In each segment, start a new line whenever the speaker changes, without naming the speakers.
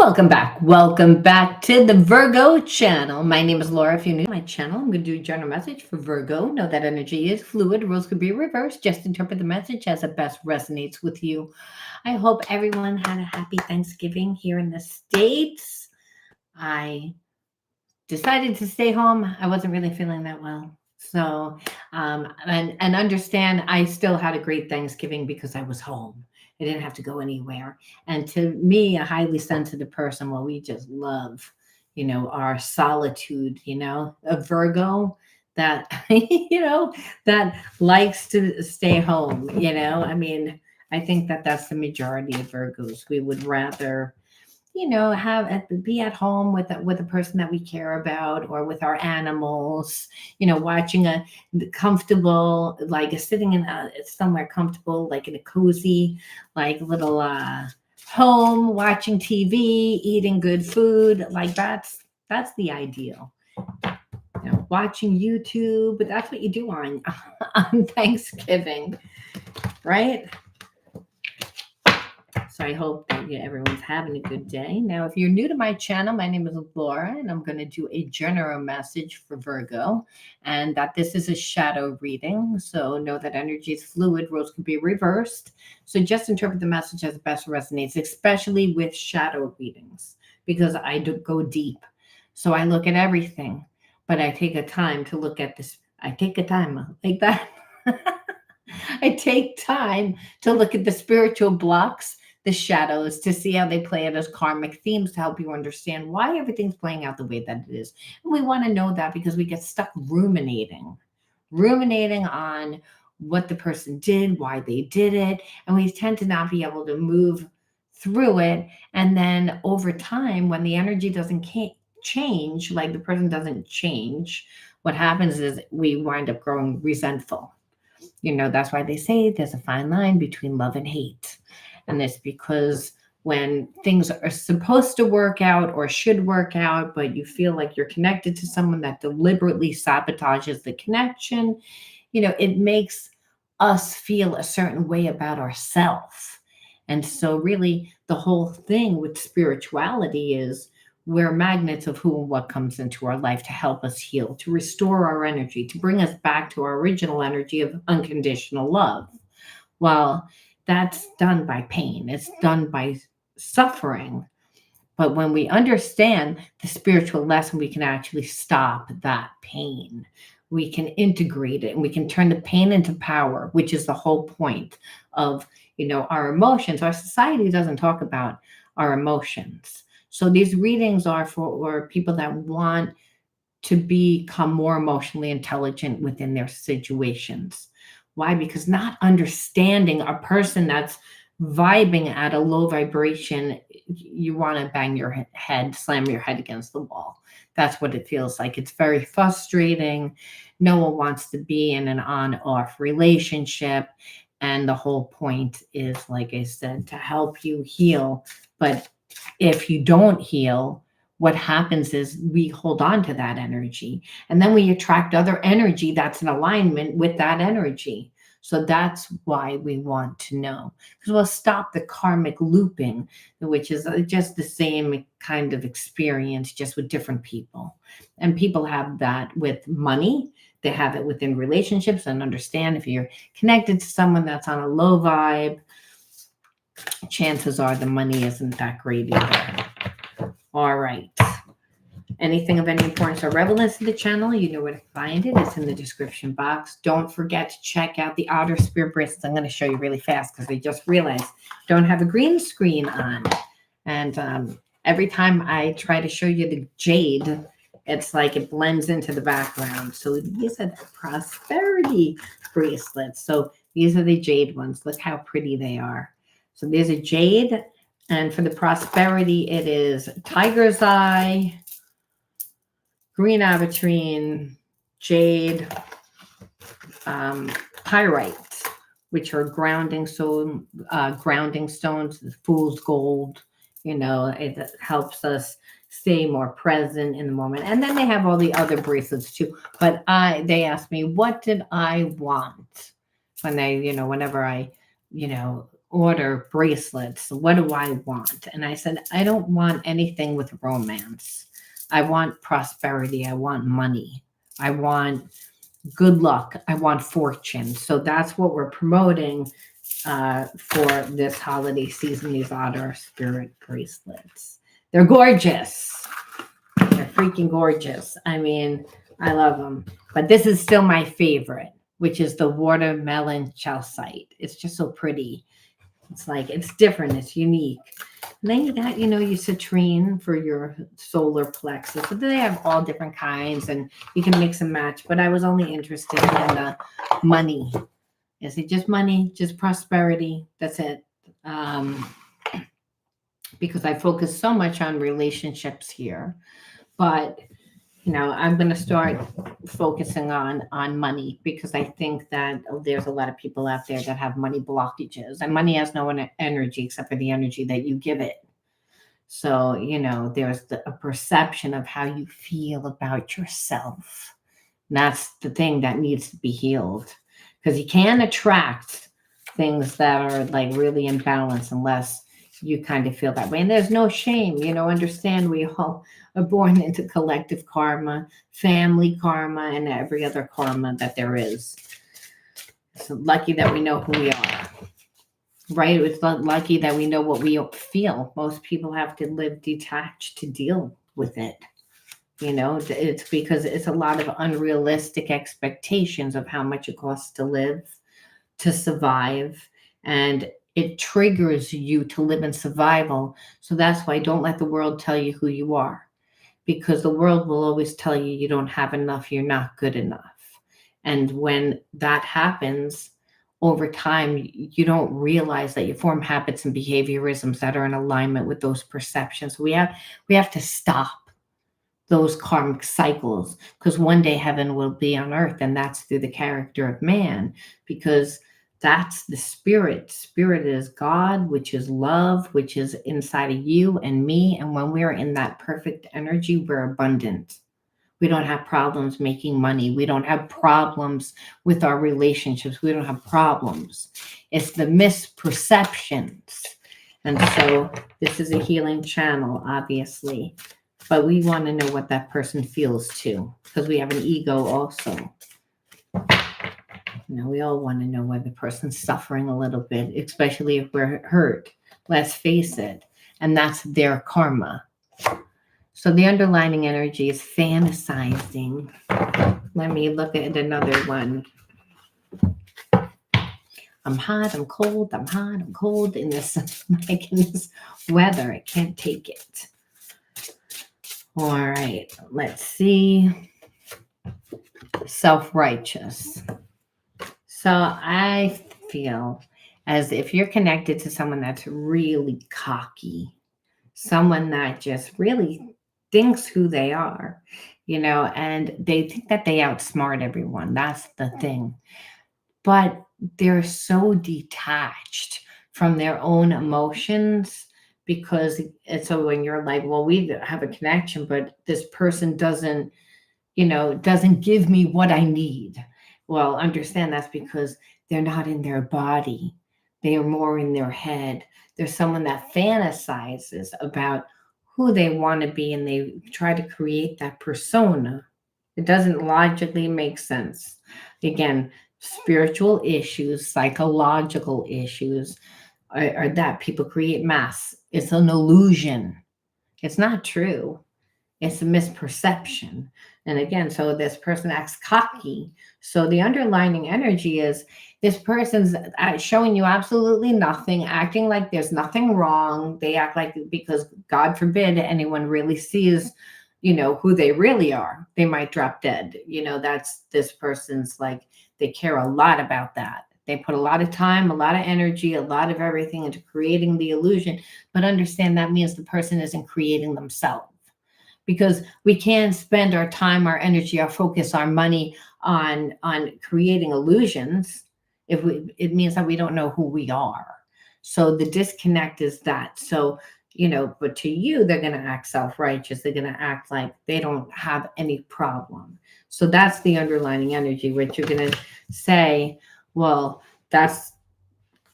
Welcome back. Welcome back to the Virgo channel. My name is Laura. If you're new to my channel, I'm going to do a general message for Virgo. Know that energy is fluid. Rules could be reversed. Just interpret the message as it best resonates with you. I hope everyone had a happy Thanksgiving here in the States. I decided to stay home. I wasn't really feeling that well. So, and understand I still had a great Thanksgiving because I was home. I didn't have to go anywhere. And to me, a highly sensitive person, well, we just love, our solitude, a Virgo that, that likes to stay home, I mean, I think that that's the majority of Virgos. We would rather have be at home with a person that we care about or with our animals, watching a comfortable, like sitting in somewhere comfortable, like in a cozy, like little home, watching TV, eating good food. Like that's the ideal. Watching YouTube, but that's what you do on on Thanksgiving, right? So I hope that everyone's having a good day. Now, if you're new to my channel, my name is Laura, and I'm going to do a general message for Virgo, and that this is a shadow reading. So know that energy is fluid, roles can be reversed. So just interpret the message as best resonates, especially with shadow readings, because I do go deep. So I look at everything, but I take a time to look at this. I take a time like that. I take time to look at the spiritual blocks, the shadows, to see how they play out as karmic themes to help you understand why everything's playing out the way that it is. And we want to know that because we get stuck ruminating on what the person did, why they did it, and we tend to not be able to move through it. And then over time, when the energy doesn't change, like the person doesn't change, what happens is we wind up growing resentful. That's why they say there's a fine line between love and hate. And it's because when things are supposed to work out or should work out, but you feel like you're connected to someone that deliberately sabotages the connection, it makes us feel a certain way about ourselves. And so really the whole thing with spirituality is we're magnets of who and what comes into our life to help us heal, to restore our energy, to bring us back to our original energy of unconditional love. Well, that's done by pain. It's done by suffering. But when we understand the spiritual lesson, we can actually stop that pain. We can integrate it and we can turn the pain into power, which is the whole point of, our emotions. Our society doesn't talk about our emotions. So these readings are for people that want to become more emotionally intelligent within their situations. Why? Because not understanding a person that's vibing at a low vibration, you want to bang your head, slam your head against the wall. That's what it feels like. It's very frustrating. No one wants to be in an on-off relationship. And the whole point is, like I said, to help you heal. But if you don't heal, what happens is we hold on to that energy and then we attract other energy that's in alignment with that energy. So that's why we want to know, because we'll stop the karmic looping, which is just the same kind of experience, just with different people. And people have that with money. They have it within relationships, and understand if you're connected to someone that's on a low vibe, chances are the money isn't that great either. All right. Anything of any importance or relevance to the channel, you know where to find it. It's in the description box. Don't forget to check out the outer spirit bracelets. I'm going to show you really fast because I just realized I don't have a green screen on. And every time I try to show you the jade, it's like it blends into the background. So these are the prosperity bracelets. So these are the jade ones. Look how pretty they are. So there's a jade. And for the prosperity, it is tiger's eye, green aventurine, jade, pyrite, which are grounding stones, fool's gold. It helps us stay more present in the moment. And then they have all the other bracelets too. But they asked me, what did I want when whenever I, order bracelets. What do I want? And I said, I don't want anything with romance. I want prosperity. I want money. I want good luck. I want fortune. So that's what we're promoting for this holiday season. These Otter Spirit bracelets. They're gorgeous. They're freaking gorgeous. I mean, I love them. But this is still my favorite, which is the watermelon chalcite. It's just so pretty. It's like, it's different. It's unique. And then you got, your citrine for your solar plexus. So they have all different kinds and you can mix and match. But I was only interested in the money. Is it just money, just prosperity? That's it. Because I focus so much on relationships here. But I'm going to start focusing on money because I think that there's a lot of people out there that have money blockages, and money has no energy except for the energy that you give it. So, there's a perception of how you feel about yourself. And that's the thing that needs to be healed because you can't attract things that are like really in balance unless you kind of feel that way. And there's no shame, understand we all are born into collective karma, family karma, and every other karma that there is. So lucky that we know who we are, right? It's not lucky that we know what we feel. Most people have to live detached to deal with it. It's because it's a lot of unrealistic expectations of how much it costs to live, to survive, and it triggers you to live in survival. So that's why don't let the world tell you who you are, because the world will always tell you you don't have enough, you're not good enough. And when that happens over time, you don't realize that you form habits and behaviorisms that are in alignment with those perceptions. We have to stop those karmic cycles because one day heaven will be on earth, and that's through the character of man, because that's the spirit. Spirit is God, which is love, which is inside of you and me. And when we're in that perfect energy, we're abundant. We don't have problems making money. We don't have problems with our relationships. We don't have problems. It's the misperceptions. And so this is a healing channel, obviously. But we want to know what that person feels too, because we have an ego also. We all want to know why the person's suffering a little bit, especially if we're hurt. Let's face it. And that's their karma. So the underlying energy is fantasizing. Let me look at another one. I'm hot, I'm cold, I'm hot, I'm cold in this, like in this weather. I can't take it. All right, let's see. Self-righteous. So I feel as if you're connected to someone that's really cocky, someone that just really thinks who they are, and they think that they outsmart everyone. That's the thing. But they're so detached from their own emotions because it's so when you're like, well, we have a connection, but this person doesn't give me what I need. Well, understand that's because they're not in their body. They are more in their head. There's someone that fantasizes about who they want to be and they try to create that persona. It doesn't logically make sense. Again, spiritual issues, psychological issues are that people create masks. It's an illusion. It's not true. It's a misperception. And again, so this person acts cocky. So the underlying energy is this person's showing you absolutely nothing, acting like there's nothing wrong. They act like, because God forbid anyone really sees, who they really are, they might drop dead. That's this person's like, they care a lot about that. They put a lot of time, a lot of energy, a lot of everything into creating the illusion. But understand that means the person isn't creating themselves. Because we can't spend our time, our energy, our focus, our money on creating illusions if it means that we don't know who we are. So the disconnect is that. So, but to you, they're going to act self-righteous. They're going to act like they don't have any problem. So that's the underlying energy, which you're going to say, well, that's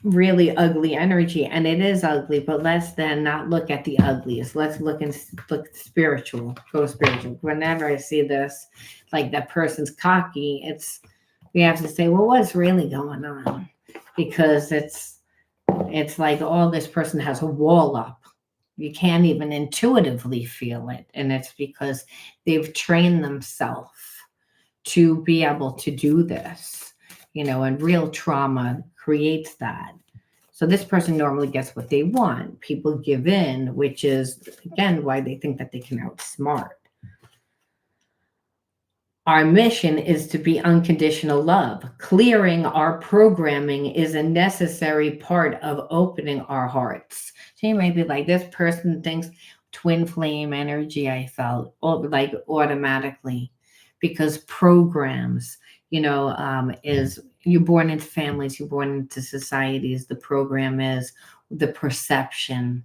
really ugly energy, and it is ugly, but let's then not look at the ugliest. Let's look spiritual, go spiritual. Whenever I see this, like that person's cocky, it's we have to say, well, what's really going on? Because it's like, oh, this person has a wall up. You can't even intuitively feel it, and it's because they've trained themselves to be able to do this, and real trauma creates that. So this person normally gets what they want. People give in, which is, again, why they think that they can outsmart. Our mission is to be unconditional love. Clearing our programming is a necessary part of opening our hearts. So you may be like, this person thinks twin flame energy, I felt, like automatically, because programs, is you're born into families, you're born into societies. The program is the perception,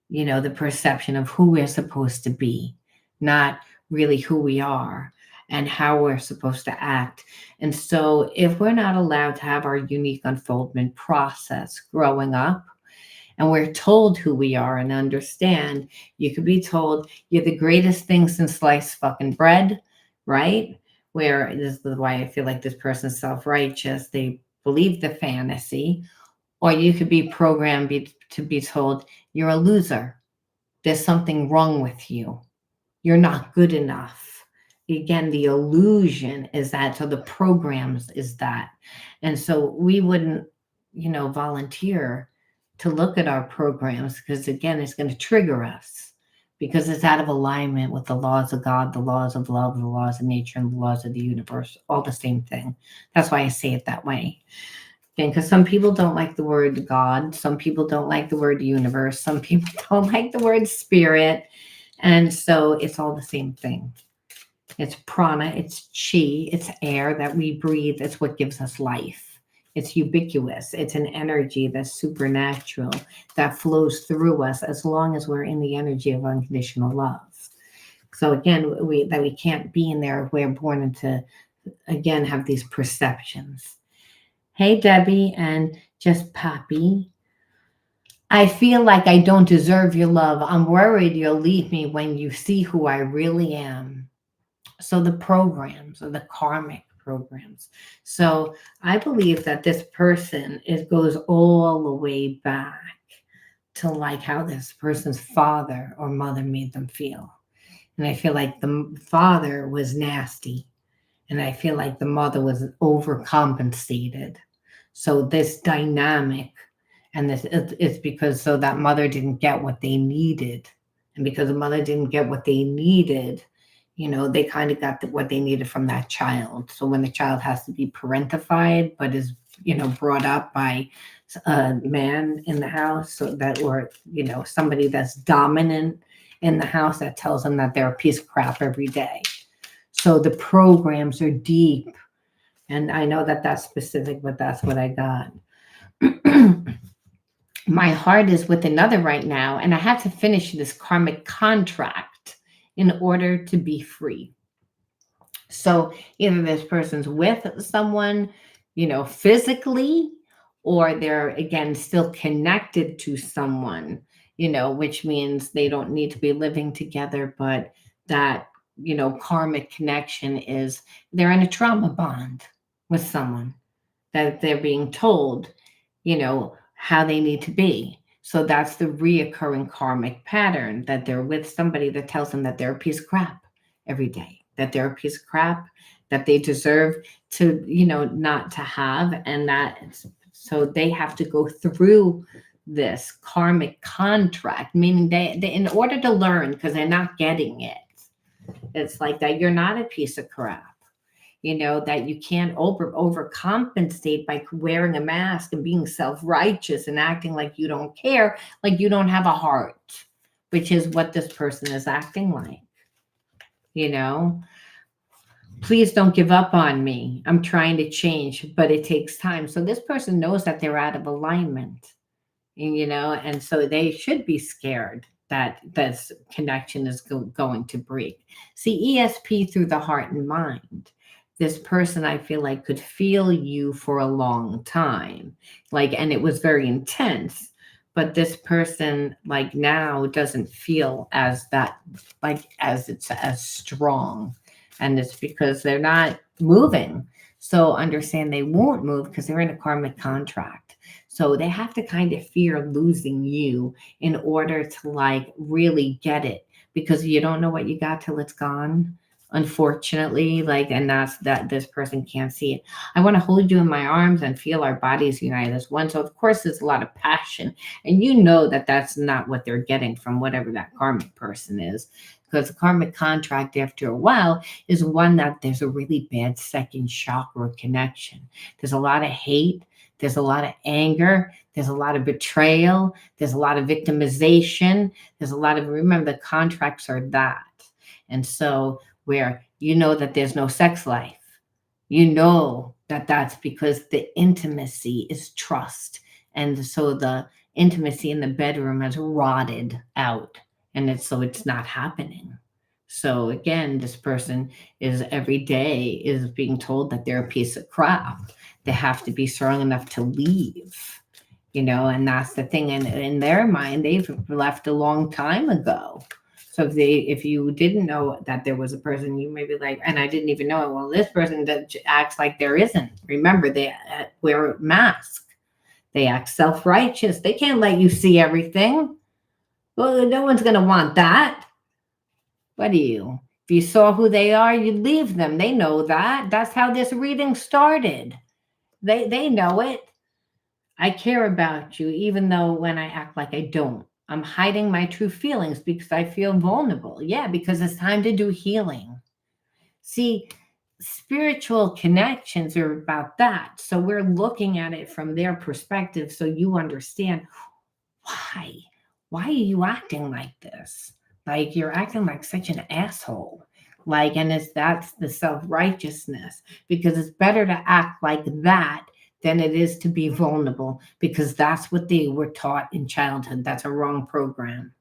the perception of who we're supposed to be, not really who we are and how we're supposed to act. And so, if we're not allowed to have our unique unfoldment process growing up, and we're told who we are and understand, you could be told you're the greatest thing since sliced fucking bread, right? Where this is why I feel like this person's self righteous. They believe the fantasy, or you could be programmed to be told you're a loser. There's something wrong with you. You're not good enough. Again, the illusion is that, so the programs is that. And so we wouldn't, volunteer to look at our programs because, again, it's going to trigger us because it's out of alignment with the laws of God, the laws of love, the laws of nature, and the laws of the universe, all the same thing. That's why I say it that way. Again, because some people don't like the word God, some people don't like the word universe, some people don't like the word spirit. And so it's all the same thing. It's prana, it's chi, it's air that we breathe. It's what gives us life. It's ubiquitous. It's an energy that's supernatural that flows through us as long as we're in the energy of unconditional love. So again, we can't be in there if we're born into, again, have these perceptions. Hey, Debbie, and just Pappy. I feel like I don't deserve your love. I'm worried you'll leave me when you see who I really am. So the programs or the karmic programs. So I believe that this person, it goes all the way back to like how this person's father or mother made them feel. And I feel like the father was nasty. And I feel like the mother was overcompensated. So this dynamic, and this it's because so that mother didn't get what they needed, and because the mother didn't get what they needed, they kind of got what they needed from that child. So when the child has to be parentified, but is brought up by a man in the house, so that, or somebody that's dominant in the house that tells them that they're a piece of crap every day. So the programs are deep, and I know that that's specific, but that's what I got. My heart is with another right now, and I have to finish this karmic contract in order to be free. So either this person's with someone, physically, or they're, again, still connected to someone, which means they don't need to be living together, but that, karmic connection is they're in a trauma bond with someone that they're being told, how they need to be. So that's the reoccurring karmic pattern, that they're with somebody that tells them that they're a piece of crap every day, that they're a piece of crap, that they deserve to, not to have. And that, so they have to go through this karmic contract, meaning they in order to learn, because they're not getting it. It's like that you're not a piece of crap, that you can't overcompensate by wearing a mask and being self-righteous and acting like you don't care, like you don't have a heart, which is what this person is acting like. Please don't give up on me. I'm trying to change, but it takes time. So this person knows that they're out of alignment, and so they should be scared that this connection is going to break. See, ESP through the heart and mind. this person I feel like could feel you for a long time. Like, and it was very intense. But this person, like now, doesn't feel as that, like as it's as strong. And it's because they're not moving. So understand they won't move because they're in a karmic contract. So they have to kind of fear losing you in order to like really get it, because you don't know what you got till it's gone, unfortunately. Like, and that's that this person can't see it. I want to hold you in my arms and feel our bodies united as one. So of course there's a lot of passion, and you know that that's not what they're getting from whatever that karmic person is, because the karmic contract after a while is one that there's a really bad second chakra connection. There's a lot of hate, there's a lot of anger, there's a lot of betrayal, there's a lot of victimization, there's a lot of, remember, the contracts are that. And so, where you know that there's no sex life, you know that that's because the intimacy is trust. And so the intimacy in the bedroom has rotted out, and it's not happening. So again, this person is every day is being told that they're a piece of crap. They have to be strong enough to leave, and that's the thing. And in their mind, they've left a long time ago. So if you didn't know that there was a person, you may be like, and I didn't even know it. Well, this person that acts like there isn't. Remember, they wear a mask. They act self-righteous. They can't let you see everything. Well, no one's going to want that. What do you? If you saw who they are, you'd leave them. They know that. That's how this reading started. They know it. I care about you, even though when I act like I don't. I'm hiding my true feelings because I feel vulnerable. Yeah, because it's time to do healing. See, spiritual connections are about that. So we're looking at it from their perspective so you understand why. Why are you acting like this? Like you're acting like such an asshole. Like, and that's the self-righteousness, because it's better to act like that than it is to be vulnerable, because that's what they were taught in childhood. That's a wrong program.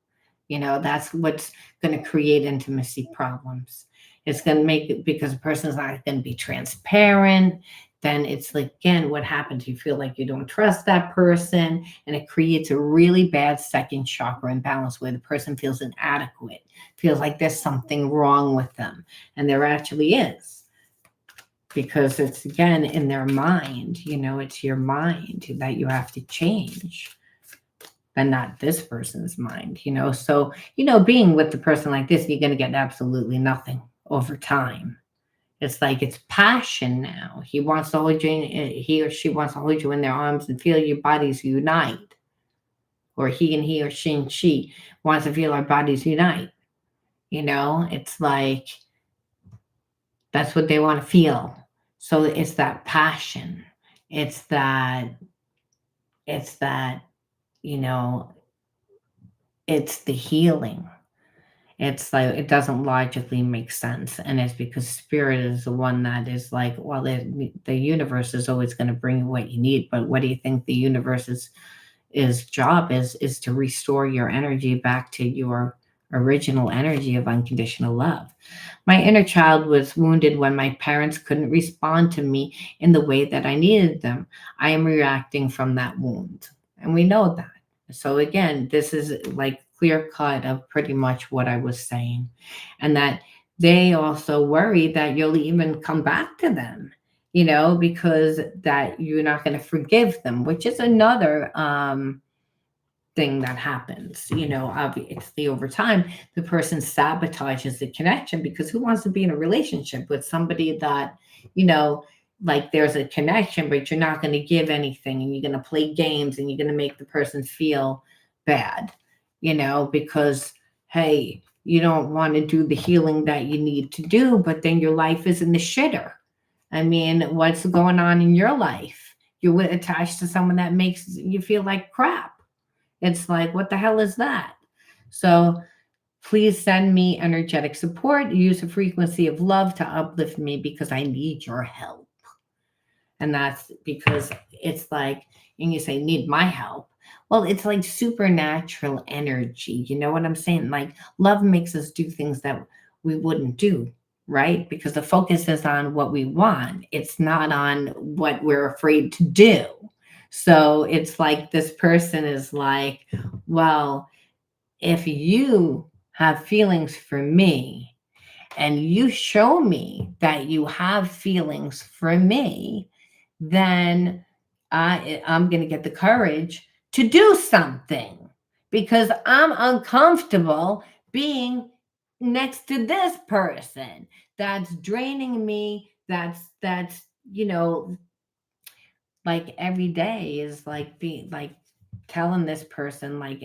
That's what's going to create intimacy problems. It's going to make it, because a person's not going to be transparent. Then it's like, again, what happens? You feel like you don't trust that person, and it creates a really bad second chakra imbalance where the person feels inadequate, feels like there's something wrong with them. And there actually is, because it's, again, in their mind. It's your mind that you have to change, and not this person's mind. So, being with the person like this, you're going to get absolutely nothing over time. It's like it's passion now. He wants to hold you he or she wants to hold you in their arms and feel your bodies unite. Or he or she wants to feel our bodies unite. It's like that's what they want to feel. So it's that passion. It's that, you know, it's the healing. It's like it doesn't logically make sense, and it's because spirit is the one that is like, well, the universe is always going to bring you what you need. But what do you think the universe's job is to restore your energy back to your original energy of unconditional love. My inner child was wounded when my parents couldn't respond to me in the way that I needed them. I am reacting from that wound, and we know that. So again, this is like clear cut of pretty much what I was saying, and that they also worry that you'll even come back to them, because that you're not going to forgive them, which is another thing that happens. Obviously over time, the person sabotages the connection, because who wants to be in a relationship with somebody that, you know, like there's a connection, but you're not going to give anything, and you're going to play games, and you're going to make the person feel bad, because, hey, you don't want to do the healing that you need to do, but then your life is in the shitter. I mean, what's going on in your life? You're attached to someone that makes you feel like crap. It's like, what the hell is that? So please send me energetic support. Use a frequency of love to uplift me, because I need your help. And that's because it's like, and you say, need my help. Well, it's like supernatural energy. You know what I'm saying? Like love makes us do things that we wouldn't do right? Because the focus is on what we want, it's not on what we're afraid to do. So it's like this person is like, well, if you have feelings for me and you show me that you have feelings for me, then I'm going to get the courage to do something because I'm uncomfortable being next to this person that's draining me. That's like every day is like being like telling this person like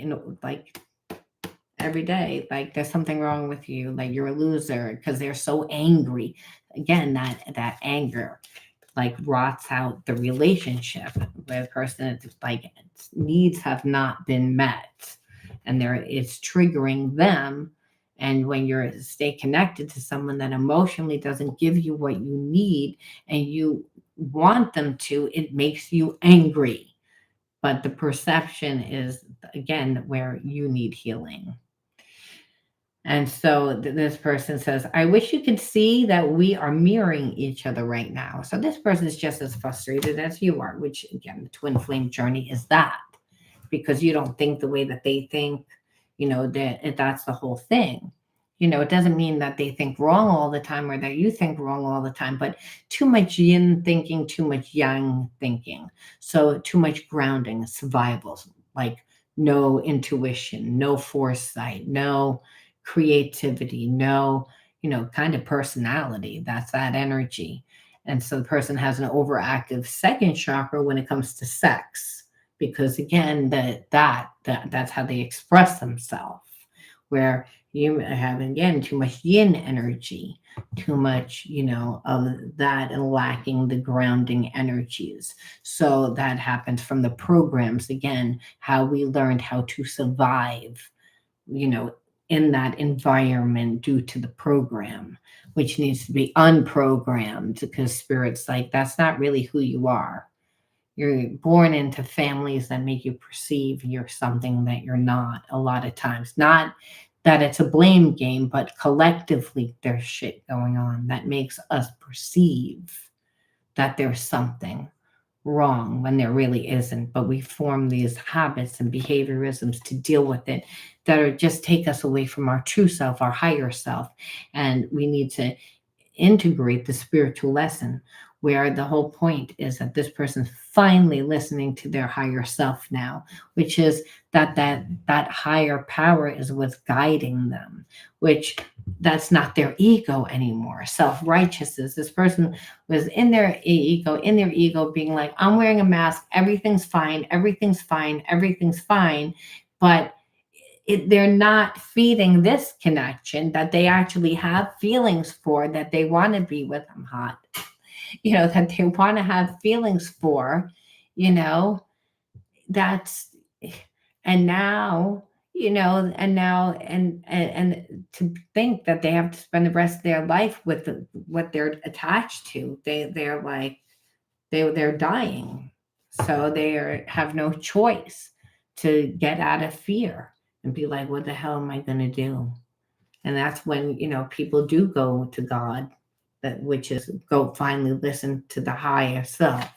every day like there's something wrong with you, like you're a loser, because they're so angry. Again, that anger like rots out the relationship where the person is like its needs have not been met and there it's triggering them. And when you're stay connected to someone that emotionally doesn't give you what you need and you want them to, it makes you angry. But the perception is again where you need healing. And so this person says, I wish you could see that we are mirroring each other right now. So this person is just as frustrated as you are, which again, the twin flame journey is that because you don't think the way that they think, that's the whole thing. It doesn't mean that they think wrong all the time or that you think wrong all the time, but too much yin thinking, too much yang thinking. So too much grounding, survival, like no intuition, no foresight, no creativity, no, kind of personality. That's that energy. And so the person has an overactive second chakra when it comes to sex, because again, that's how they express themselves. Where you have again too much yin energy, too much, of that and lacking the grounding energies. So that happens from the programs, again, how we learned how to survive, you know, in that environment due to the program, which needs to be unprogrammed because spirit's like, that's not really who you are. You're born into families that make you perceive you're something that you're not a lot of times. Not that it's a blame game, but collectively there's shit going on that makes us perceive that there's something wrong when there really isn't. But we form these habits and behaviorisms to deal with it that are just take us away from our true self, our higher self. And we need to integrate the spiritual lesson where the whole point is that this person's finally listening to their higher self now, which is that higher power is what's guiding them, which that's not their ego anymore. Self-righteousness, this person was in their ego being like, I'm wearing a mask, everything's fine, everything's fine, everything's fine. But they're not feeding this connection that they actually have feelings for, that they want to be with them hot, that they want to have feelings for, you know, that's, and now, and to think that they have to spend the rest of their life with what they're attached to, they're like, they're dying. So have no choice to get out of fear and be like, what the hell am I going to do? And that's when, people do go to God, which is go finally listen to the higher self.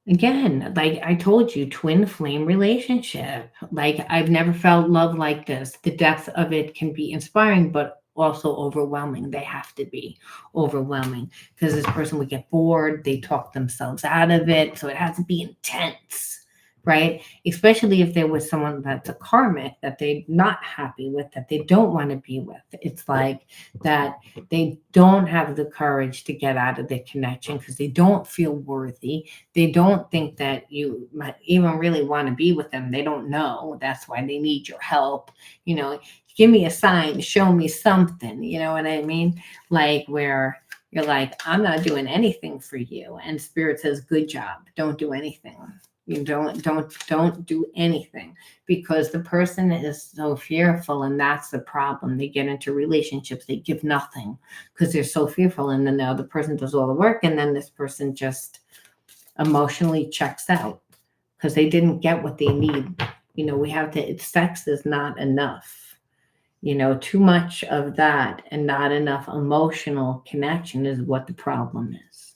Again, like I told you, twin flame relationship. Like I've never felt love like this. The depth of it can be inspiring, but also overwhelming. They have to be overwhelming because this person would get bored. They talk themselves out of it. So it has to be intense, right? Especially if there was someone that's a karmic that they're not happy with, that they don't want to be with. It's like that they don't have the courage to get out of the connection because they don't feel worthy. They don't think that you might even really want to be with them. They don't know. That's why they need your help. Give me a sign, show me something. You know what I mean? Like where you're like, I'm not doing anything for you. And spirit says, good job. Don't do anything. You don't do anything, because the person is so fearful, and that's the problem. They get into relationships, they give nothing because they're so fearful, and then the other person does all the work, and then this person just emotionally checks out because they didn't get what they need. We have to. Sex is not enough. Too much of that and not enough emotional connection is what the problem is.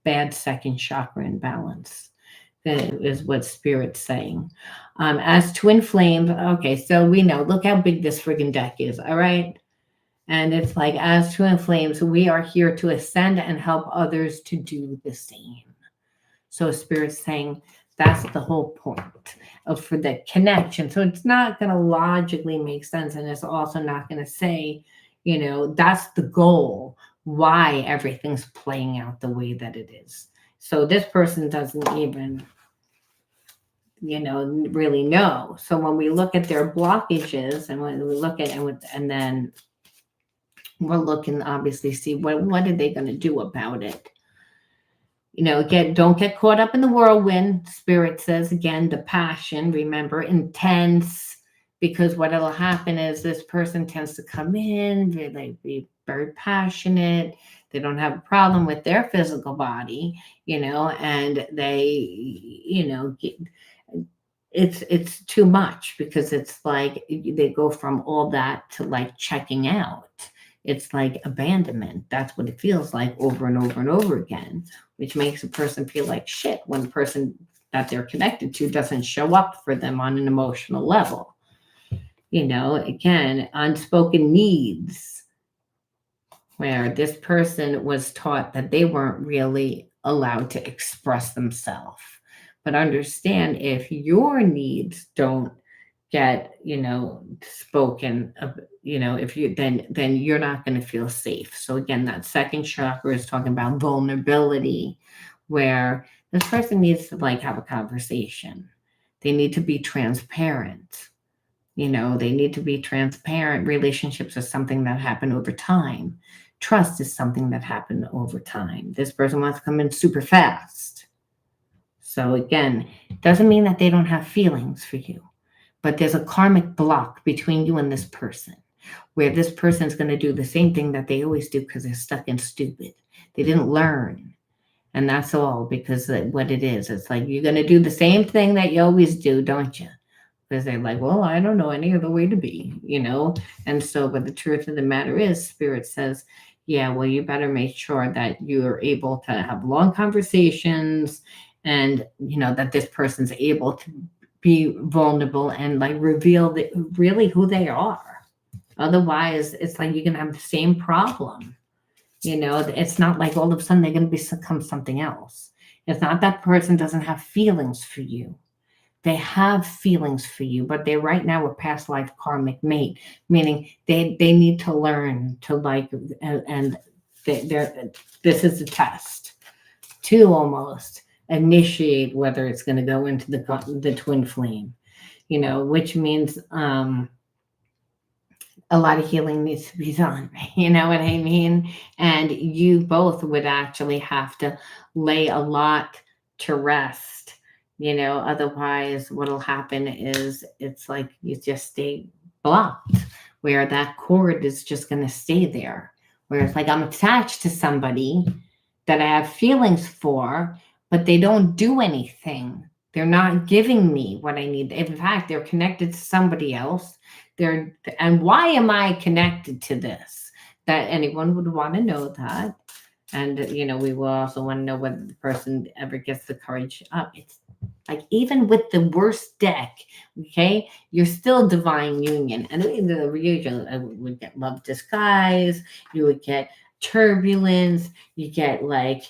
Bad second chakra imbalance is what spirit's saying. As twin flames, okay, so we know, look how big this friggin' deck is, all right? And it's like, as twin flames, we are here to ascend and help others to do the same. So spirit's saying that's the whole point of for the connection. So it's not going to logically make sense, and it's also not going to say, that's the goal. Why everything's playing out the way that it is. So this person doesn't even, really know. So when we look at their blockages, and when we look at and then we're looking obviously see what are they going to do about it. Don't get caught up in the whirlwind. Spirit says again, the passion, remember, intense, because what'll happen is this person tends to come in, they be very passionate. They don't have a problem with their physical body, and they, it's too much, because it's like they go from all that to like checking out. It's like abandonment. That's what it feels like over and over and over again, which makes a person feel like shit when the person that they're connected to doesn't show up for them on an emotional level. Again, unspoken needs, where this person was taught that they weren't really allowed to express themselves. But understand, if your needs don't get spoken of, if you then you're not going to feel safe. So again, that second chakra is talking about vulnerability, where this person needs to like have a conversation. They need to be transparent. They need to be transparent. Relationships are something that happen over time. Trust is something that happened over time. This person wants to come in super fast. So again, it doesn't mean that they don't have feelings for you, but there's a karmic block between you and this person, where this person is going to do the same thing that they always do because they're stuck and stupid. They didn't learn. And that's all, because what it is, it's like, you're going to do the same thing that you always do, don't you? Because they're like, well, I don't know any other way to be, And so, but the truth of the matter is, Spirit says, yeah, well, you better make sure that you're able to have long conversations, and, that this person's able to be vulnerable and like reveal really who they are. Otherwise, it's like you're going to have the same problem. It's not like all of a sudden they're going to become something else. It's not that person doesn't have feelings for you. They have feelings for you, but they're right now a past life karmic mate, meaning they need to learn to like, and this is a test to almost initiate whether it's going to go into the twin flame, which means a lot of healing needs to be done. You know what I mean? And you both would actually have to lay a lot to rest. Otherwise what'll happen is it's like you just stay blocked, where that cord is just going to stay there. Where it's like, I'm attached to somebody that I have feelings for, but they don't do anything. They're not giving me what I need. In fact, they're connected to somebody else. And why am I connected to this? That anyone would want to know that. And, we will also want to know whether the person ever gets the courage up. It's like, even with the worst deck, okay, you're still divine union. And the usual would get love disguise, you would get turbulence, you get like,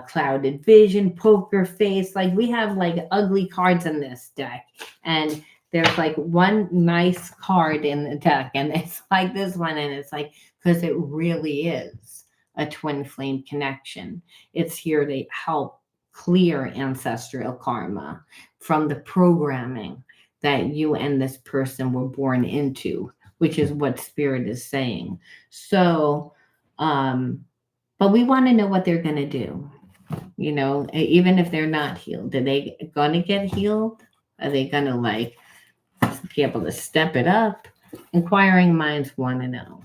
clouded vision, poker face. Like, we have like ugly cards in this deck. And there's like one nice card in the deck, and it's like this one, and it's like, because it really is a twin flame connection. It's here to help clear ancestral karma from the programming that you and this person were born into, which is what Spirit is saying. So, but we want to know what they're going to do. Even if they're not healed, are they going to get healed? Are they going to like be able to step it up? Inquiring minds want to know.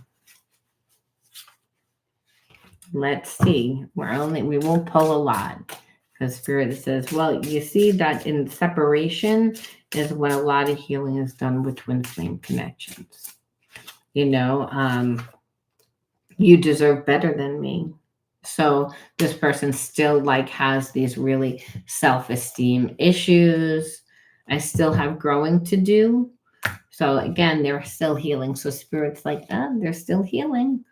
Let's see. We won't pull a lot, because Spirit says, well, you see that in separation is when a lot of healing is done with twin flame connections. You know, you deserve better than me. So this person still like has these really self-esteem issues. I still have growing to do. So again, they're still healing. So spirit's like, they're still healing,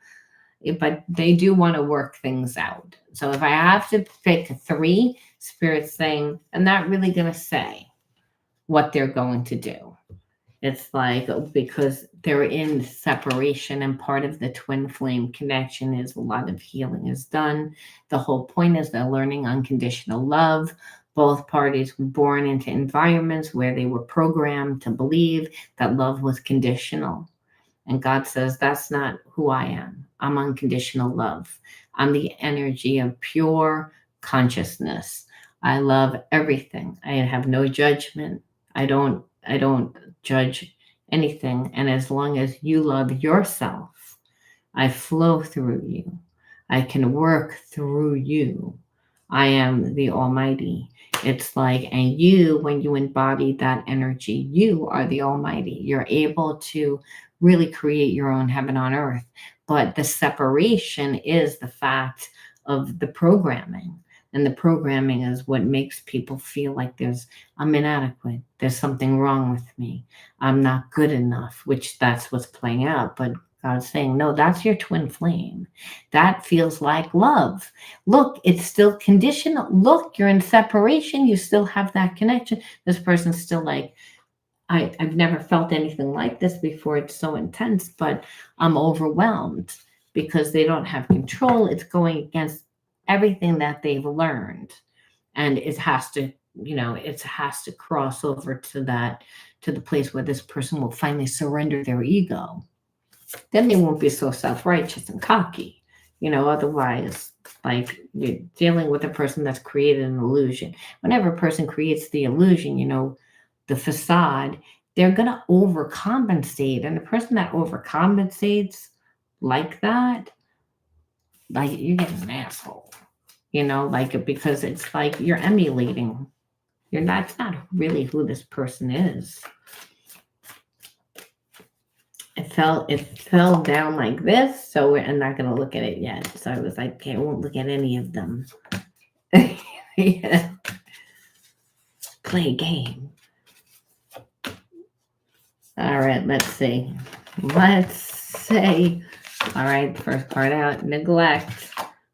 but they do want to work things out. So if I have to pick three, spirit's saying, I'm not really going to say what they're going to do. It's like because they're in separation, and part of the twin flame connection is a lot of healing is done. The whole point is they're learning unconditional love. Both parties were born into environments where they were programmed to believe that love was conditional. And God says, that's not who I am. I'm unconditional love. I'm the energy of pure consciousness. I love everything. I have no judgment. I don't judge anything. And as long as you love yourself, I flow through you. I can work through you. I am the Almighty. It's like, and you, when you embody that energy, you are the Almighty. You're able to really create your own heaven on earth. But the separation is the fact of the programming. And the programming is what makes people feel like I'm inadequate. There's something wrong with me. I'm not good enough, which that's what's playing out. But God's saying, no, that's your twin flame. That feels like love. Look, it's still conditional. Look, you're in separation. You still have that connection. This person's still like, I've never felt anything like this before. It's so intense, but I'm overwhelmed because they don't have control. It's going against everything that they've learned. And it has to cross over to the place where this person will finally surrender their ego. Then they won't be so self-righteous and cocky. Otherwise, like you're dealing with a person that's created an illusion. Whenever a person creates the illusion, the facade, they're gonna overcompensate. And the person that overcompensates like that, like you're getting an asshole. Like because it's like you're emulating. That's not really who this person is. It fell down like this, so I'm not gonna look at it yet. So I was like, okay, I won't look at any of them. Yeah. Play a game. All right, let's see. Let's say, all right, first card out, neglect.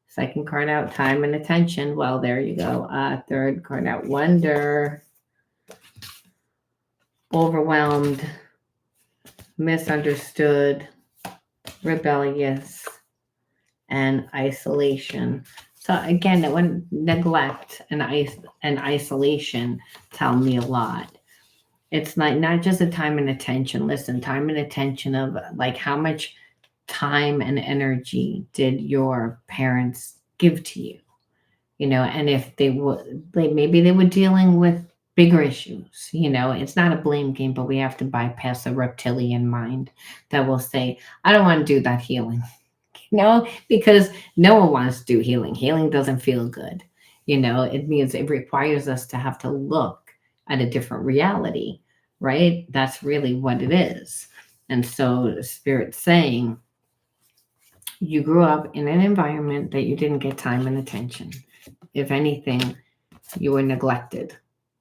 Second card out, time and attention. Well, there you go. Third card out, wonder. Overwhelmed, misunderstood, rebellious, and isolation. So again, when neglect and isolation tell me a lot. It's not just a time and attention. Listen, time and attention of like how much time and energy did your parents give to you? And if they would, like maybe they were dealing with bigger issues. It's not a blame game, but we have to bypass the reptilian mind that will say, I don't want to do that healing. Because no one wants to do healing. Healing doesn't feel good. It means it requires us to have to look at a different reality, right? That's really what it is. And so Spirit's saying, you grew up in an environment that you didn't get time and attention. If anything, you were neglected.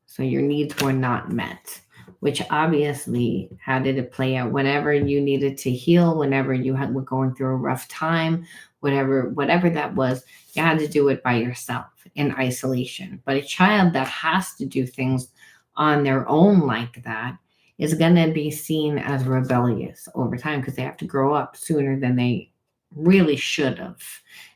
So your needs were not met, which obviously, how did it play out? Whenever you needed to heal, whenever were going through a rough time, whatever that was, you had to do it by yourself in isolation. But a child that has to do things on their own like that is going to be seen as rebellious over time because they have to grow up sooner than they really should have.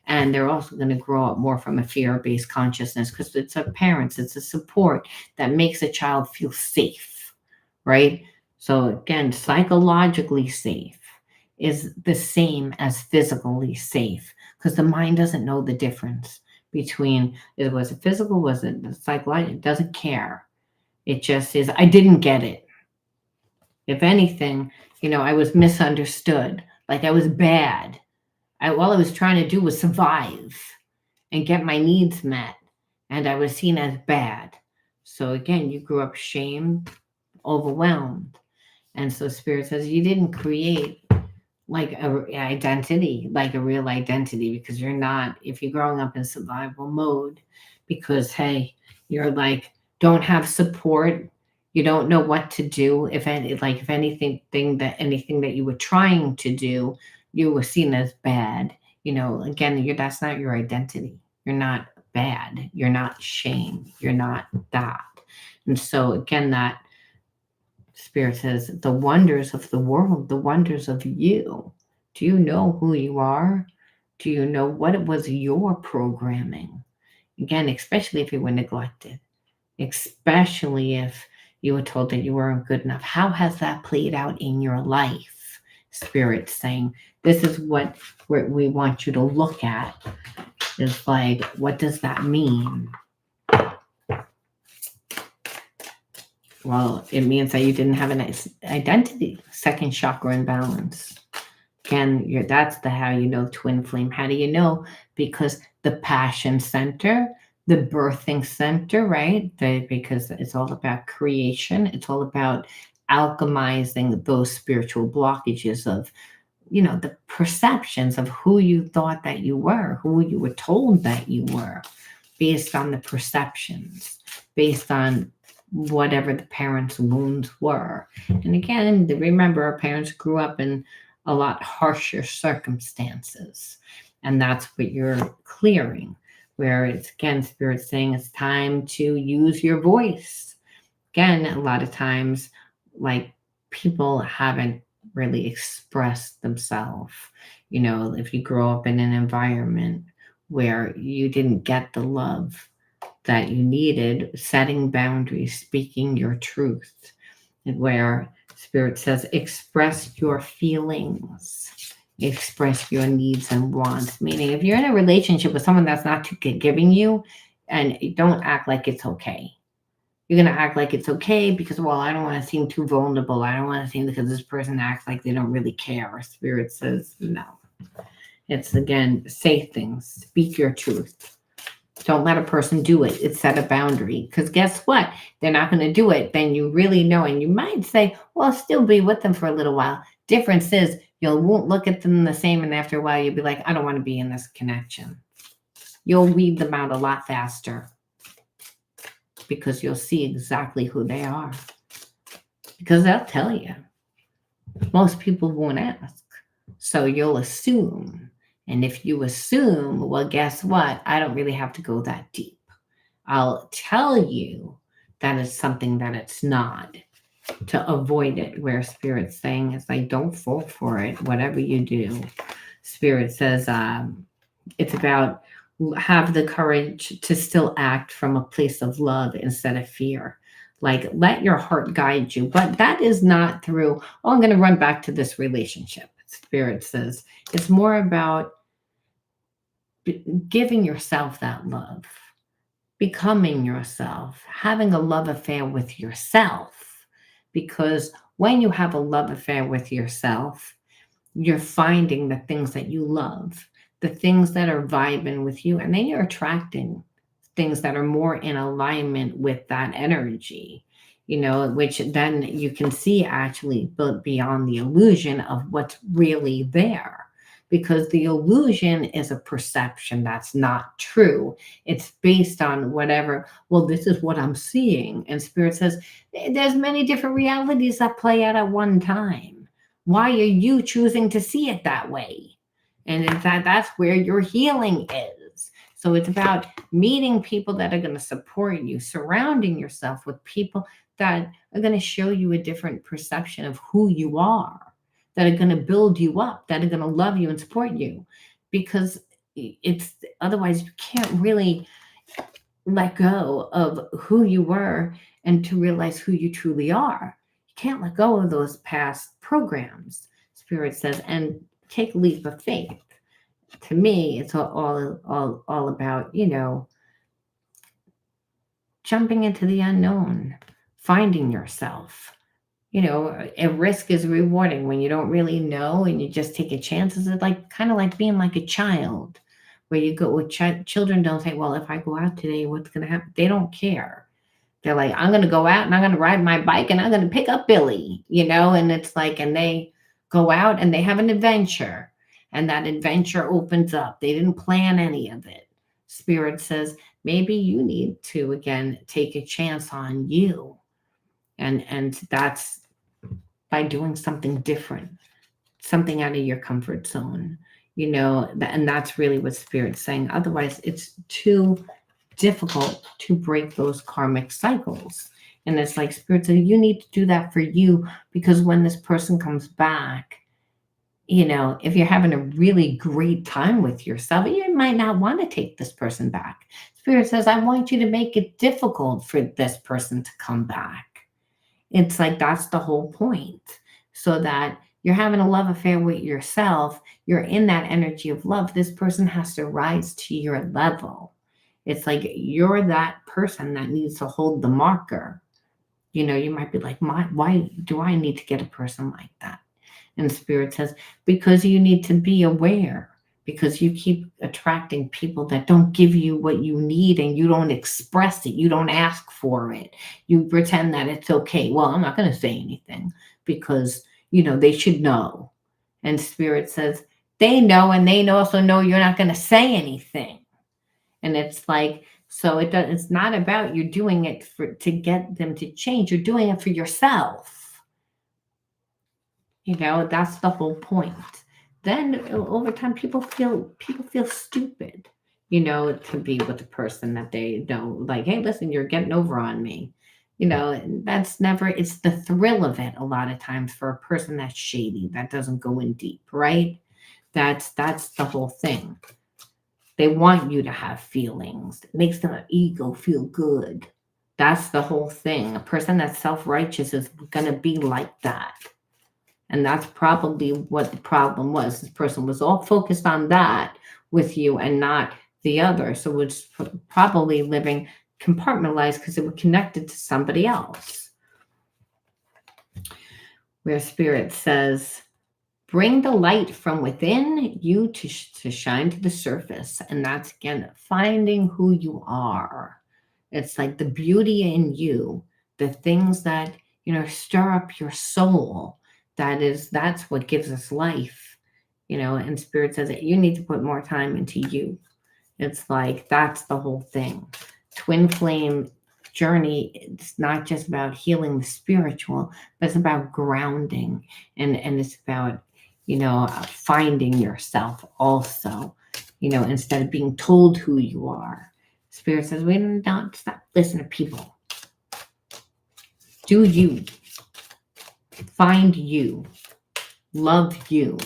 And they're also going to grow up more from a fear-based consciousness because it's a parents, it's a support that makes a child feel safe, right? So again, psychologically safe is the same as physically safe because the mind doesn't know the difference between was it physical, was it psychological? It doesn't care. It just is, I didn't get it. If anything, I was misunderstood, like I was bad. All I was trying to do was survive and get my needs met, and I was seen as bad. So again, you grew up shamed, overwhelmed. And so Spirit says you didn't create like a identity, like a real identity, because you're not, if you're growing up in survival mode, because hey, you're like, don't have support, you don't know what to do. If any, like if anything that you were trying to do, you were seen as bad. Again, that's not your identity. You're not bad. You're not shame. You're not that. And so again, that Spirit says, the wonders of the world, the wonders of you. Do you know who you are? Do you know what it was your programming? Again, especially if you were neglected, especially if you were told that you weren't good enough. How has that played out in your life? Spirit saying, this is what we want you to look at. Is like, what does that mean? Well, it means that you didn't have an identity, second chakra imbalance. Again, that's the how you know twin flame. How do you know? Because the passion center, the birthing center, right? Because it's all about creation. It's all about alchemizing those spiritual blockages of, the perceptions of who you thought that you were, who you were told that you were, based on the perceptions, based on whatever the parents' wounds were. And again, remember, our parents grew up in a lot harsher circumstances. And that's what you're clearing, where it's, again, Spirit saying it's time to use your voice. Again, a lot of times, like, people haven't really expressed themselves. If you grow up in an environment where you didn't get the love that you needed, setting boundaries, speaking your truth, and where Spirit says, express your feelings, express your needs and wants. Meaning, if you're in a relationship with someone that's not giving you, and don't act like it's okay. You're going to act like it's okay because, well, I don't want to seem too vulnerable. I don't want to seem, because this person acts like they don't really care. Spirit says, no. It's, again, say things, speak your truth. Don't let a person do it. It's set a boundary. Because guess what? They're not going to do it. Then you really know. And you might say, well, I'll still be with them for a little while. Difference is you won't look at them the same. And after a while, you'll be like, I don't want to be in this connection. You'll weed them out a lot faster, because you'll see exactly who they are. Because they'll tell you. Most people won't ask. So you'll assume. And if you assume, well, guess what? I don't really have to go that deep. I'll tell you that it's something that it's not, to avoid it, where Spirit's saying it's like, don't fall for it, whatever you do. Spirit says it's about, have the courage to still act from a place of love instead of fear. Like, let your heart guide you. But that is not through, oh, I'm going to run back to this relationship. Spirit says it's more about giving yourself that love, becoming yourself, having a love affair with yourself. Because when you have a love affair with yourself, you're finding the things that you love, the things that are vibing with you, and then you're attracting things that are more in alignment with that energy, which then you can see actually beyond the illusion of what's really there. Because the illusion is a perception that's not true. It's based on whatever, well, this is what I'm seeing. And Spirit says, there's many different realities that play out at one time. Why are you choosing to see it that way? And in fact, that's where your healing is. So it's about meeting people that are going to support you, surrounding yourself with people that are going to show you a different perception of who you are, that are going to build you up, that are going to love you and support you. Because it's, otherwise you can't really let go of who you were and to realize who you truly are. You can't let go of those past programs, Spirit says, and take a leap of faith. To me, it's all about, jumping into the unknown, finding yourself. A risk is rewarding when you don't really know and you just take a chance. It's like, kind of like being like a child, where you go with children don't say, well, if I go out today, what's going to happen? They don't care. They're like, I'm going to go out and I'm going to ride my bike and I'm going to pick up Billy, and it's like, and they go out and they have an adventure, and that adventure opens up. They didn't plan any of it. Spirit says, maybe you need to again take a chance on you. And that's by doing something different, something out of your comfort zone. And that's really what Spirit's saying. Otherwise, it's too difficult to break those karmic cycles. And it's like Spirit said, you need to do that for you, because when this person comes back, if you're having a really great time with yourself, you might not want to take this person back. Spirit says, I want you to make it difficult for this person to come back. It's like that's the whole point. So that you're having a love affair with yourself, you're in that energy of love. This person has to rise to your level. It's like you're that person that needs to hold the marker. You might be like, why do I need to get a person like that? And Spirit says, because you need to be aware, because you keep attracting people that don't give you what you need, and you don't express it. You don't ask for it. You pretend that it's okay. Well, I'm not going to say anything because, they should know. And Spirit says, they know, and they also know you're not going to say anything. And it's like, so it's not about you doing it to get them to change. You're doing it for yourself. That's the whole point. Then over time, people feel stupid, to be with a person that they know. Like, hey, listen, you're getting over on me. And that's never. It's the thrill of it. A lot of times for a person that's shady, that doesn't go in deep, right? That's the whole thing. They want you to have feelings. It makes their ego feel good. That's the whole thing. A person that's self-righteous is gonna be like that. And that's probably what the problem was. This person was all focused on that with you and not the other. So it's probably living compartmentalized because it was connected to somebody else. Where Spirit says, bring the light from within you to shine to the surface. And that's, again, finding who you are. It's like the beauty in you, the things that, stir up your soul. That's what gives us life, and Spirit says that you need to put more time into you. It's like, that's the whole thing. Twin flame journey, it's not just about healing the spiritual, but it's about grounding, and it's about, finding yourself also, instead of being told who you are. Spirit says, we don't stop listening to people. Do you. Find you. Love you.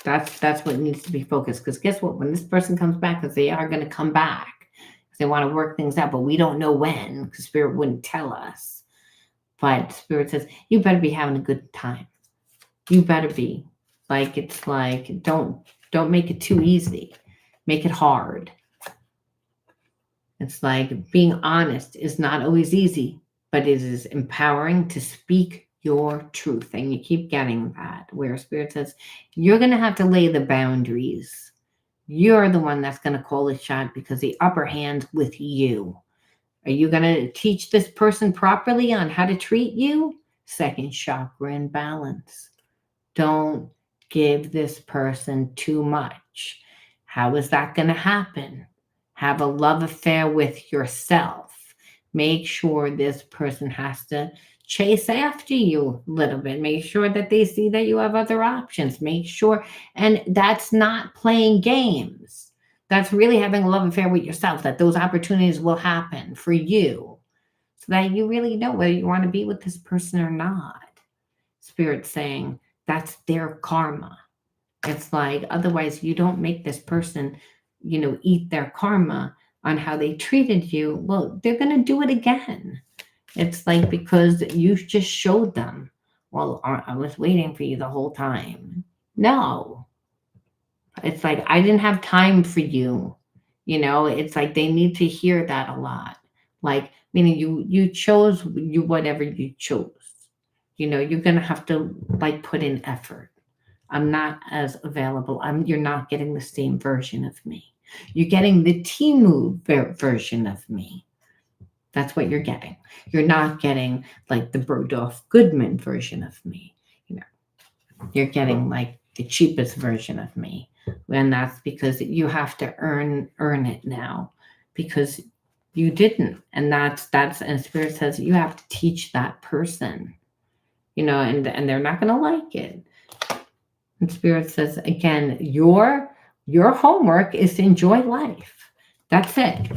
That's what needs to be focused. Because guess what? When this person comes back, because they are going to come back, they want to work things out, but we don't know when, because Spirit wouldn't tell us. But Spirit says, you better be having a good time. You better be. Like, it's like, don't make it too easy. Make it hard. It's like being honest is not always easy, but it is empowering to speak your truth. And you keep getting that, where Spirit says, you're going to have to lay the boundaries. You're the one that's going to call the shot, because the upper hand's with you. Are you going to teach this person properly on how to treat you? Second chakra in balance. Don't give this person too much. How is that going to happen? Have a love affair with yourself. Make sure this person has to chase after you a little bit. Make sure that they see that you have other options. Make sure, and that's not playing games. That's really having a love affair with yourself, that those opportunities will happen for you, so that you really know whether you want to be with this person or not. Spirit's saying that's their karma. It's like, otherwise you don't make this person, eat their karma on how they treated you. Well, they're going to do it again. It's like, because you just showed them, well, I was waiting for you the whole time. No. It's like, I didn't have time for you. It's like they need to hear that a lot. Like, meaning you chose whatever you chose. You're going to have to, like, put in effort. I'm not as available. You're not getting the same version of me. You're getting the Timu version of me. That's what you're getting. You're not getting, like, the Burdolph Goodman version of me. You're getting like the cheapest version of me. And that's because you have to earn it now because you didn't. And that's and spirit says you have to teach that person, and they're not gonna like it. And spirit says again, your homework is to enjoy life. That's it.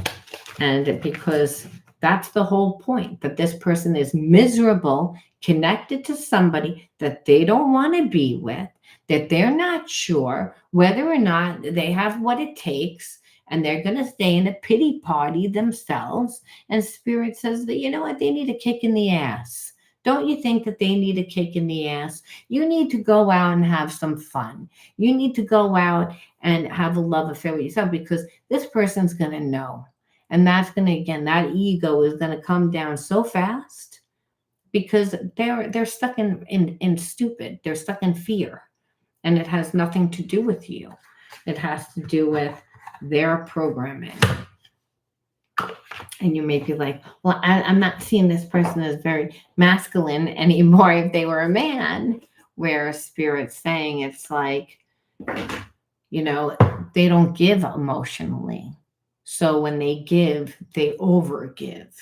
And because that's the whole point, that this person is miserable, connected to somebody that they don't want to be with, that they're not sure whether or not they have what it takes, and they're going to stay in a pity party themselves. And spirit says that, you know what, they need a kick in the ass. Don't you think that they need a kick in the ass? You need to go out and have some fun. You need to go out and have a love affair with yourself, because this person's going to know. And that's going to, again, that ego is going to come down so fast because they're stuck in stupid. They're stuck in fear. And it has nothing to do with you. It has to do with their programming. And you may be like, well, I'm not seeing this person as very masculine anymore if they were a man. Where spirit's saying it's like, you know, they don't give emotionally. So when they give, they overgive.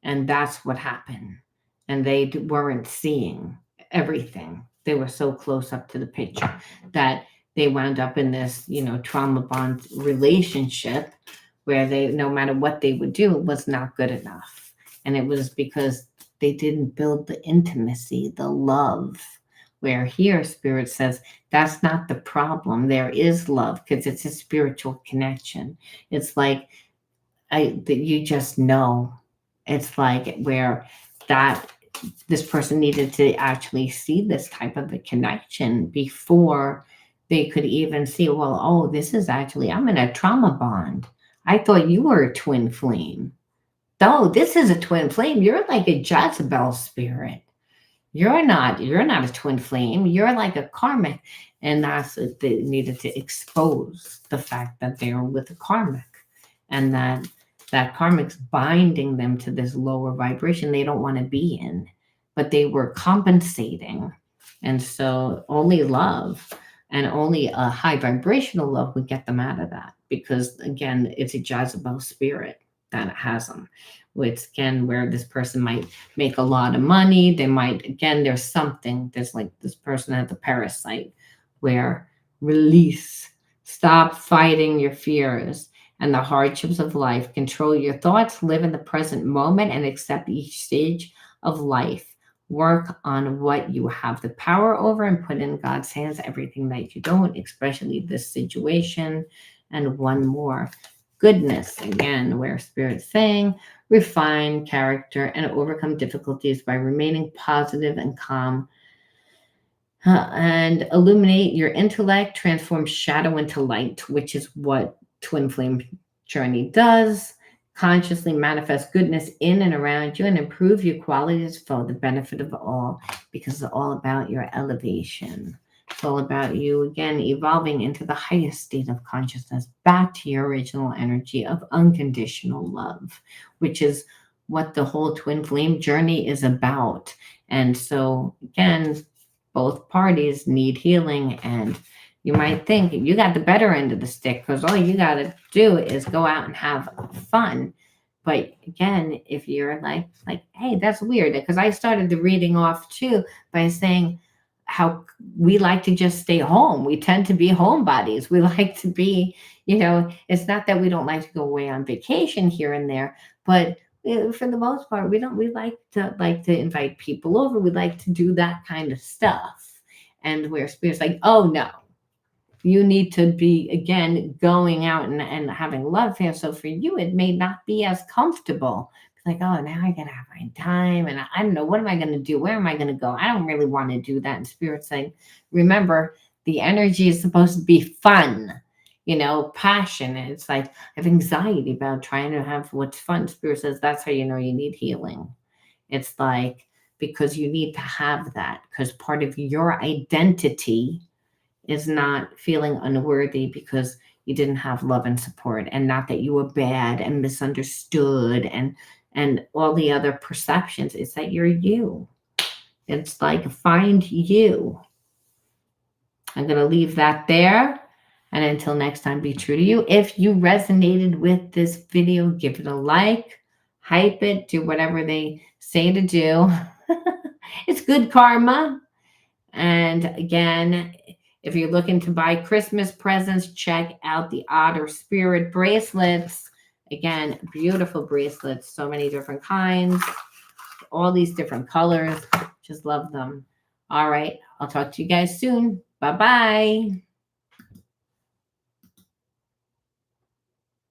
And that's what happened. And they weren't seeing everything. They were so close up to the picture that they wound up in this, trauma bond relationship where no matter what they would do, it was not good enough. And it was because they didn't build the intimacy, the love. Where here, spirit says, that's not the problem. There is love because it's a spiritual connection. It's like that you just know. It's like where that this person needed to actually see this type of a connection before they could even see, well, oh, this is actually, I'm in a trauma bond. I thought you were a twin flame. No, this is a twin flame. You're like a Jezebel spirit. You're not a twin flame. You're like a karmic. And that's what they needed to expose, the fact that they're with a karmic, and that karmic's binding them to this lower vibration they don't want to be in, but they were compensating. And so only love and only a high vibrational love would get them out of that, because again, it's a Jezebel spirit that has them. Which again, where this person might make a lot of money, they might, again, there's like this person has a parasite where release, stop fighting your fears and the hardships of life, control your thoughts, live in the present moment, and accept each stage of life. Work on what you have the power over and put in God's hands everything that you don't, especially this situation. And one more, goodness, again, where spirit's saying, refine character and overcome difficulties by remaining positive and calm, and illuminate your intellect, transform shadow into light, which is what Twin Flame Journey does. Consciously manifest goodness in and around you and improve your qualities for the benefit of all, because it's all about your elevation. It's all about you, again, evolving into the highest state of consciousness, back to your original energy of unconditional love, which is what the whole Twin Flame journey is about. And so, again, both parties need healing. And you might think you got the better end of the stick because all you got to do is go out and have fun. But again, if you're like, hey, that's weird, because I started the reading off too by saying how we like to just stay home. We tend to be homebodies. We like to be, it's not that we don't like to go away on vacation here and there, but for the most part, we like to invite people over. We like to do that kind of stuff. And where spirit's like, oh no, you need to be, again, going out and having love here. So for you, it may not be as comfortable. It's like, oh, now I gotta have my time, and I don't know, what am I gonna do? Where am I gonna go? I don't really want to do that. And spirit's saying, remember, the energy is supposed to be fun, passion. And it's like, I have anxiety about trying to have what's fun. Spirit says that's how you know you need healing. It's like, because you need to have that, because part of your identity is not feeling unworthy because you didn't have love and support, and not that you were bad and misunderstood and all the other perceptions. It's that you're you. It's like, find you. I'm going to leave that there. And until next time, be true to you. If you resonated with this video, give it a like, hype it, do whatever they say to do. It's good karma. And again, if you're looking to buy Christmas presents, check out the Otter Spirit bracelets. Again, beautiful bracelets, so many different kinds, all these different colors. Just love them. All right, I'll talk to you guys soon. Bye-bye.